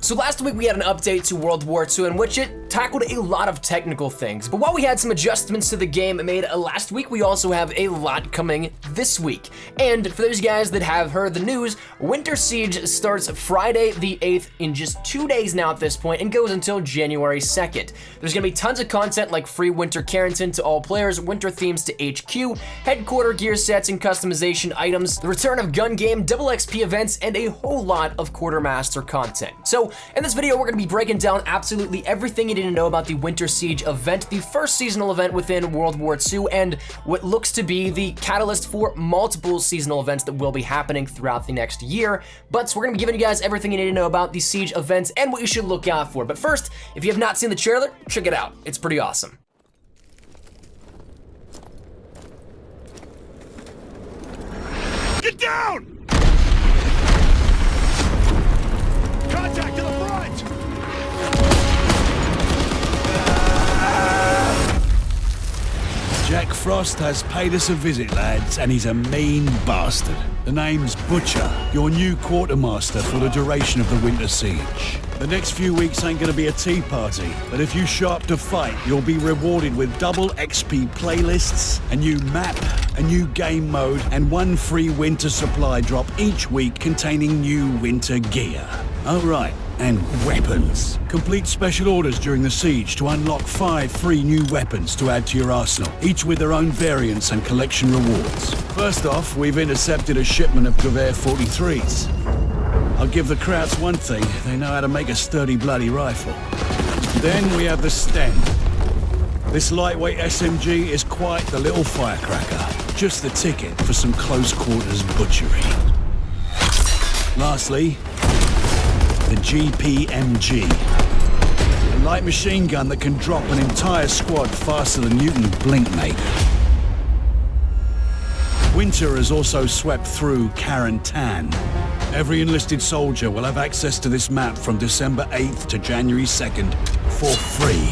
So last week we had an update to World War II in which it tackled a lot of technical things, but while we had some adjustments to the game made last week, we also have a lot coming this week. And for those guys that have heard the news, Winter Siege starts Friday the 8th in just 2 days now at this point and goes until January 2nd. There's gonna be tons of content like free Winter Carrington to all players, winter themes to HQ, headquarter gear sets and customization items, the return of gun game, double XP events, and a whole lot of Quartermaster content. So in this video, we're gonna be breaking down absolutely everything you need to know about the Winter Siege event, the first seasonal event within World War II, and what looks to be the catalyst for multiple seasonal events that will be happening throughout the next year. But we're gonna be giving you guys everything you need to know about the Siege events and what you should look out for. But first, if you have not seen the trailer, check it out. It's pretty awesome. Get down! Contact to the front! Jack Frost has paid us a visit, lads, and he's a mean bastard. The name's Butcher, your new quartermaster for the duration of the Winter Siege. The next few weeks ain't gonna be a tea party, but if you show up to fight, you'll be rewarded with double XP playlists, a new map, a new game mode, and one free winter supply drop each week containing new winter gear. Oh right, and weapons. Complete special orders during the siege to unlock 5 free new weapons to add to your arsenal, each with their own variants and collection rewards. First off, we've intercepted a shipment of Gewehr 43s. I'll give the Krauts one thing, they know how to make a sturdy bloody rifle. Then we have the Sten. This lightweight SMG is quite the little firecracker, just the ticket for some close quarters butchery. Lastly, the GPMG. A light machine gun that can drop an entire squad faster than you can blink, mate. Winter has also swept through Carentan. Every enlisted soldier will have access to this map from December 8th to January 2nd for free.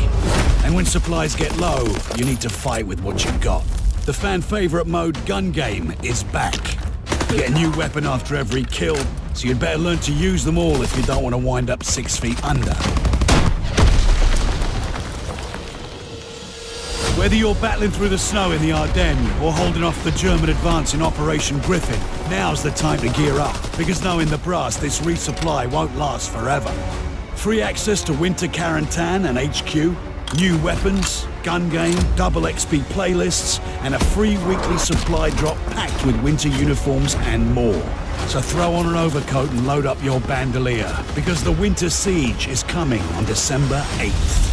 And when supplies get low, you need to fight with what you've got. The fan favorite mode gun game is back. Get a new weapon after every kill, so you'd better learn to use them all if you don't want to wind up 6 feet under. Whether you're battling through the snow in the Ardennes or holding off the German advance in Operation Griffin, now's the time to gear up, because knowing the brass, this resupply won't last forever. Free access to Winter Carentan and HQ, new weapons, gun game, double XP playlists, and a free weekly supply drop packed with winter uniforms and more. So throw on an overcoat and load up your bandolier, because the Winter Siege is coming on December 8th.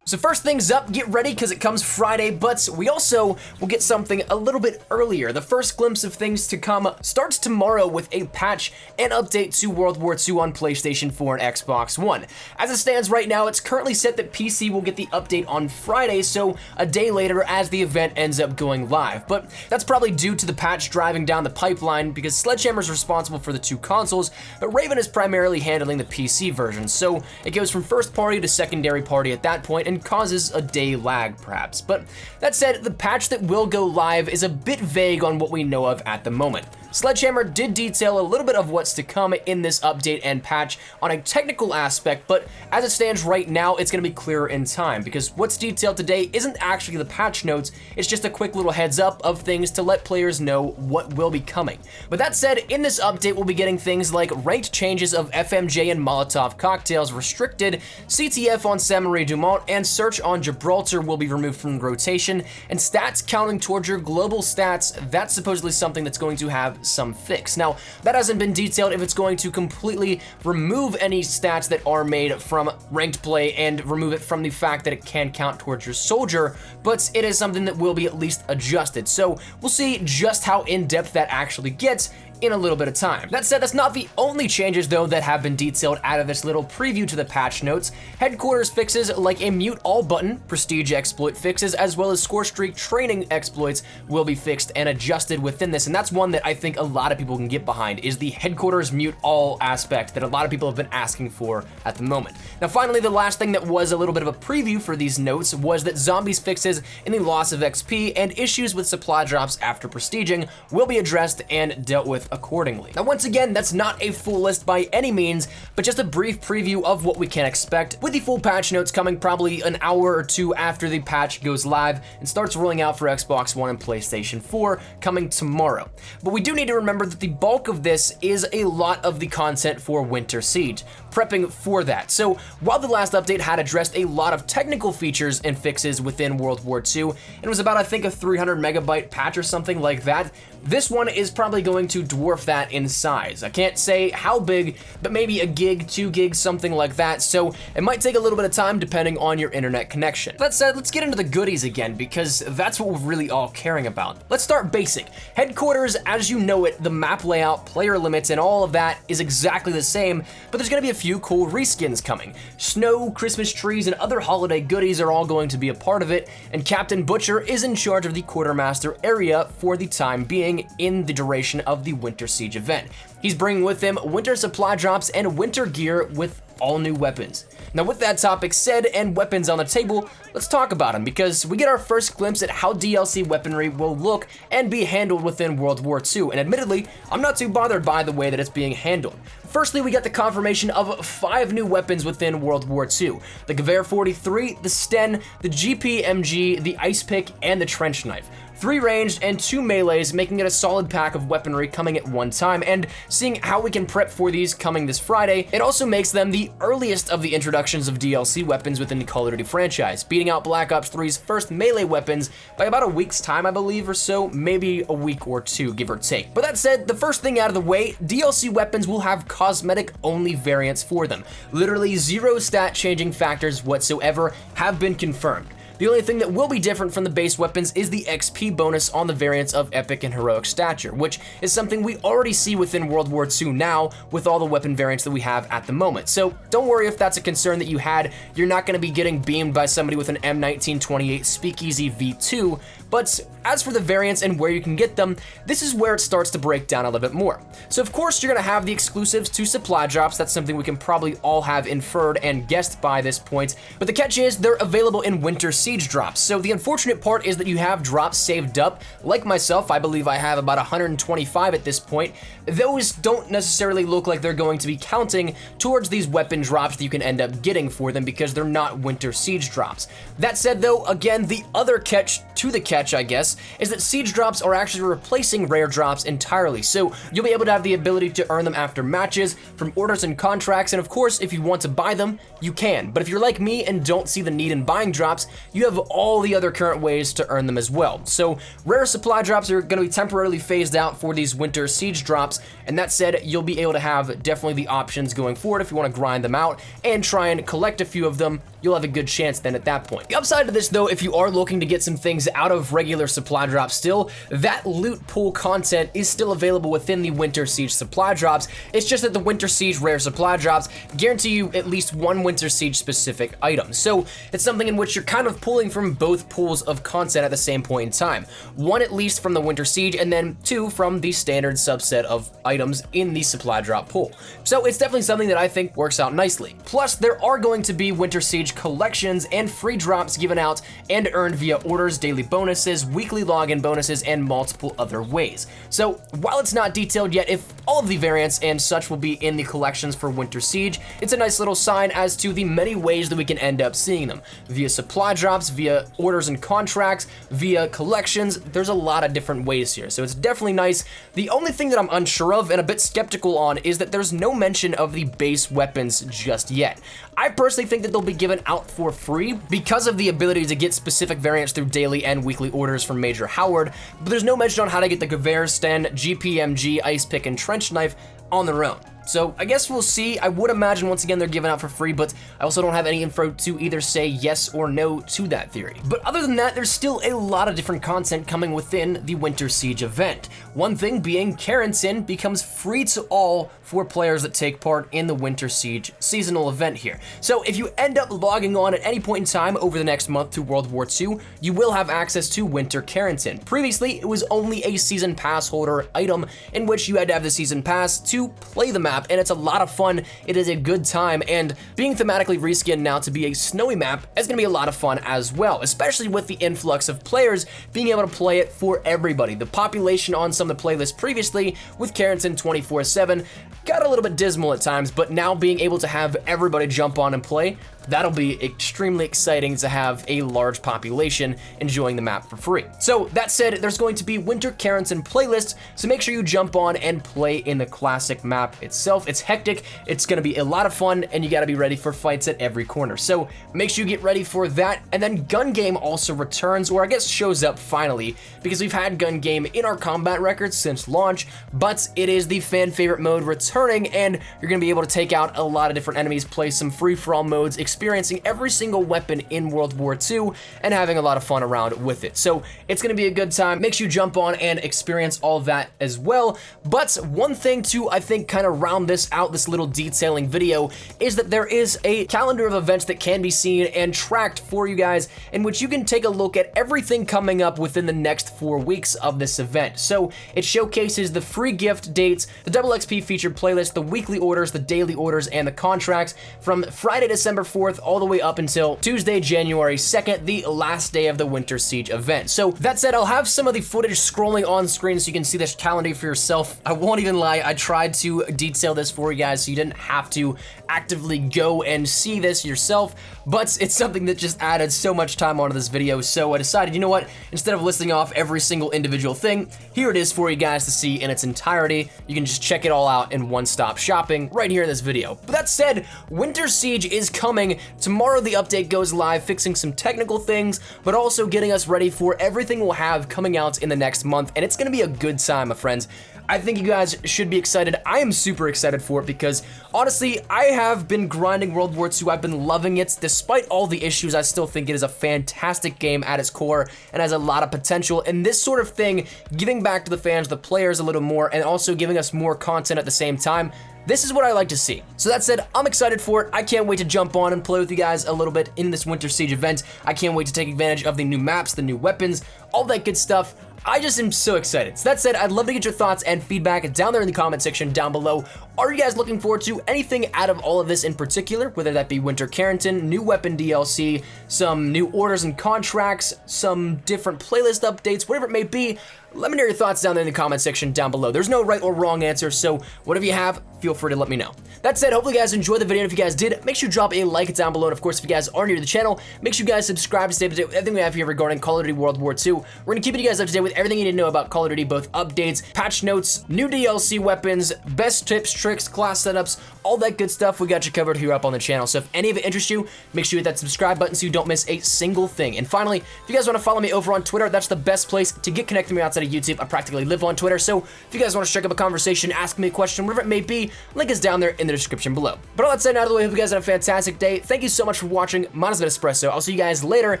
So first things up, get ready because it comes Friday, but we also will get something a little bit earlier. The first glimpse of things to come starts tomorrow with a patch and update to World War II on PlayStation 4 and Xbox One. As it stands right now, it's currently set that PC will get the update on Friday, so a day later as the event ends up going live. But that's probably due to the patch driving down the pipeline because Sledgehammer is responsible for the 2 consoles, but Raven is primarily handling the PC version. So it goes from first party to secondary party at that point and causes a day lag perhaps. But that said, the patch that will go live is a bit vague on what we know of at the moment. Sledgehammer did detail a little bit of what's to come in this update and patch on a technical aspect, but as it stands right now, it's gonna be clearer in time because what's detailed today isn't actually the patch notes, it's just a quick little heads up of things to let players know what will be coming. But that said, in this update, we'll be getting things like ranked changes of FMJ and Molotov cocktails restricted, CTF on Saint-Marie Dumont, and search on Gibraltar will be removed from rotation, and stats counting towards your global stats, that's supposedly something that's going to have some fix. Now, that hasn't been detailed if it's going to completely remove any stats that are made from ranked play and remove it from the fact that it can count towards your soldier, but it is something that will be at least adjusted. So we'll see just how in-depth that actually gets in a little bit of time. That said, that's not the only changes though that have been detailed out of this little preview to the patch notes. Headquarters fixes like a mute all button, prestige exploit fixes, as well as score streak training exploits will be fixed and adjusted within this, and that's one that I think a lot of people can get behind, is the headquarters mute all aspect that a lot of people have been asking for at the moment. Now finally, the last thing that was a little bit of a preview for these notes was that zombies fixes in the loss of XP and issues with supply drops after prestiging will be addressed and dealt with with accordingly. Now once again, that's not a full list by any means, but just a brief preview of what we can expect, with the full patch notes coming probably an hour or two after the patch goes live and starts rolling out for Xbox One and PlayStation 4 coming tomorrow. But we do need to remember that the bulk of this is a lot of the content for Winter Siege, prepping for that. So while the last update had addressed a lot of technical features and fixes within World War II, and was about, I think, a 300 megabyte patch or something like that, this one is probably going to dwarf that in size. I can't say how big, but maybe a gig, 2 gigs, something like that, so it might take a little bit of time depending on your internet connection. That said, let's get into the goodies again, because that's what we're really all caring about. Let's start basic. Headquarters, as you know it, the map layout, player limits, and all of that is exactly the same, but there's gonna be a few cool reskins coming. Snow, Christmas trees, and other holiday goodies are all going to be a part of it, and Captain Butcher is in charge of the quartermaster area for the time being in the duration of the Winter Siege event. He's bringing with him winter supply drops and winter gear with all new weapons. Now with that topic said and weapons on the table, let's talk about them, because we get our first glimpse at how DLC weaponry will look and be handled within World War II, and admittedly, I'm not too bothered by the way that it's being handled. Firstly, we get the confirmation of 5 new weapons within World War II. The Gewehr 43, the Sten, the GPMG, the Ice Pick, and the Trench Knife. 3 ranged and 2 melees, making it a solid pack of weaponry coming at one time, and seeing how we can prep for these coming this Friday, it also makes them the earliest of the introductions of DLC weapons within the Call of Duty franchise, beating out Black Ops 3's first melee weapons by about a week's time, I believe, or so, maybe a week or 2, give or take. But that said, the first thing out of the way, DLC weapons will have cosmetic-only variants for them. Literally 0 stat-changing factors whatsoever have been confirmed. The only thing that will be different from the base weapons is the XP bonus on the variants of Epic and Heroic Stature, which is something we already see within World War II now with all the weapon variants that we have at the moment. So don't worry if that's a concern that you had. You're not going to be getting beamed by somebody with an M1928 Speakeasy V2, but as for the variants and where you can get them, this is where it starts to break down a little bit more. So of course you're going to have the exclusives to supply drops. That's something we can probably all have inferred and guessed by this point, but the catch is they're available in Winter Siege drops. So the unfortunate part is that you have drops saved up. Like myself, I believe I have about 125 at this point. Those don't necessarily look like they're going to be counting towards these weapon drops that you can end up getting for them, because they're not Winter Siege drops. That said though, again, the other catch to the catch, I guess, is that siege drops are actually replacing rare drops entirely, so you'll be able to have the ability to earn them after matches, from orders and contracts, and of course, if you want to buy them, you can. But if you're like me and don't see the need in buying drops, you have all the other current ways to earn them as well. So rare supply drops are going to be temporarily phased out for these Winter Siege drops, and that said, you'll be able to have definitely the options going forward if you want to grind them out and try and collect a few of them. You'll have a good chance then at that point. The upside to this though, if you are looking to get some things out of regular supply drops still, that loot pool content is still available within the Winter Siege supply drops. It's just that the Winter Siege rare supply drops guarantee you at least 1 Winter Siege specific item. So it's something in which you're kind of pulling from both pools of content at the same point in time. 1 at least from the Winter Siege, and then 2 from the standard subset of items in the supply drop pool. So it's definitely something that I think works out nicely. Plus, there are going to be Winter Siege collections and free drops given out and earned via orders, daily bonuses, weekly login bonuses, and multiple other ways. So while it's not detailed yet if all of the variants and such will be in the collections for Winter Siege, it's a nice little sign as to the many ways that we can end up seeing them. Via supply drops, via orders and contracts, via collections. There's a lot of different ways here, so it's definitely nice. The only thing that I'm unsure of and a bit skeptical on is that there's no mention of the base weapons just yet. I personally think that they'll be given out for free because of the ability to get specific variants through daily and weekly orders from Major Howard, but there's no mention on how to get the Gewehr, Sten, GPMG, Ice Pick, and Trench Knife on their own. So I guess we'll see. I would imagine once again they're given out for free, but I also don't have any info to either say yes or no to that theory. But other than that, there's still a lot of different content coming within the Winter Siege event. One thing being Carrington becomes free to all for players that take part in the Winter Siege seasonal event here. So if you end up logging on at any point in time over the next month to World War II, you will have access to Winter Carrington. Previously, it was only a season pass holder item in which you had to have the season pass to play the map map, and it's a lot of fun. It is a good time, and being thematically reskinned now to be a snowy map is gonna be a lot of fun as well, especially with the influx of players being able to play it for everybody. The population on some of the playlists previously with Carrington 24/7 got a little bit dismal at times, but now being able to have everybody jump on and play, that'll be extremely exciting to have a large population enjoying the map for free. So that said, there's going to be Winter Carrington playlists, so make sure you jump on and play in the classic map itself. It's hectic, it's gonna be a lot of fun, and you gotta be ready for fights at every corner. So make sure you get ready for that. And then Gun Game also returns, or I guess shows up finally, because we've had Gun Game in our combat records since launch, but it is the fan favorite mode returning, and you're gonna be able to take out a lot of different enemies, play some free-for-all modes, experiencing every single weapon in World War II, and having a lot of fun around with it. So it's gonna be a good time. Make sure you jump on and experience all of that as well. But one thing to, I think, kind of round this out, this little detailing video, is that there is a calendar of events that can be seen and tracked for you guys, in which you can take a look at everything coming up within the next 4 weeks of this event. So it showcases the free gift dates, the double XP featured playlist, the weekly orders, the daily orders, and the contracts from Friday, December 4th all the way up until Tuesday, January 2nd, the last day of the Winter Siege event. So that said, I'll have some of the footage scrolling on screen so you can see this calendar for yourself. I won't even lie, I tried to detail this for you guys so you didn't have to actively go and see this yourself, but it's something that just added so much time onto this video, so I decided, you know what, instead of listing off every single individual thing, here it is for you guys to see in its entirety. You can just check it all out in one-stop shopping right here in this video. But that said, Winter Siege is coming. Tomorrow the update goes live, fixing some technical things, but also getting us ready for everything we'll have coming out in the next month, and it's gonna be a good time, my friends. I think you guys should be excited. I am super excited for it because, honestly, I have been grinding World War II. I've been loving it. Despite all the issues, I still think it is a fantastic game at its core and has a lot of potential. And this sort of thing, giving back to the fans, the players a little more, and also giving us more content at the same time, this is what I like to see. So that said, I'm excited for it. I can't wait to jump on and play with you guys a little bit in this Winter Siege event. I can't wait to take advantage of the new maps, the new weapons, all that good stuff. I just am so excited. So that said, I'd love to get your thoughts and feedback down there in the comment section down below. Are you guys looking forward to anything out of all of this in particular, whether that be Winter Carrington, new weapon DLC, some new orders and contracts, some different playlist updates, whatever it may be? Let me know your thoughts down there in the comment section down below. There's no right or wrong answer, so whatever you have, feel free to let me know. That said, hopefully you guys enjoyed the video, and if you guys did, make sure you drop a like down below, and of course, if you guys are new to the channel, make sure you guys subscribe to stay up to date with everything we have here regarding Call of Duty World War II. We're gonna keep you guys up to date with everything you need to know about Call of Duty, both updates, patch notes, new DLC weapons, best tips, tricks, class setups, all that good stuff. We got you covered here up on the channel, so if any of it interests you, make sure you hit that subscribe button so you don't miss a single thing. And finally, if you guys wanna follow me over on Twitter, that's the best place to get connected with me outside of YouTube. I practically live on Twitter, so if you guys want to strike up a conversation, ask me a question, whatever it may be, link is down there in the description below. But all that said, out of the way, hope you guys have a fantastic day. Thank you so much for watching. Mine has been Espresso. I'll see you guys later.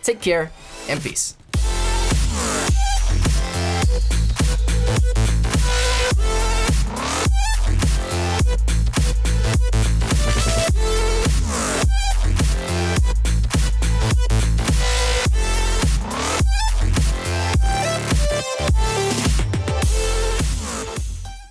Take care, and peace.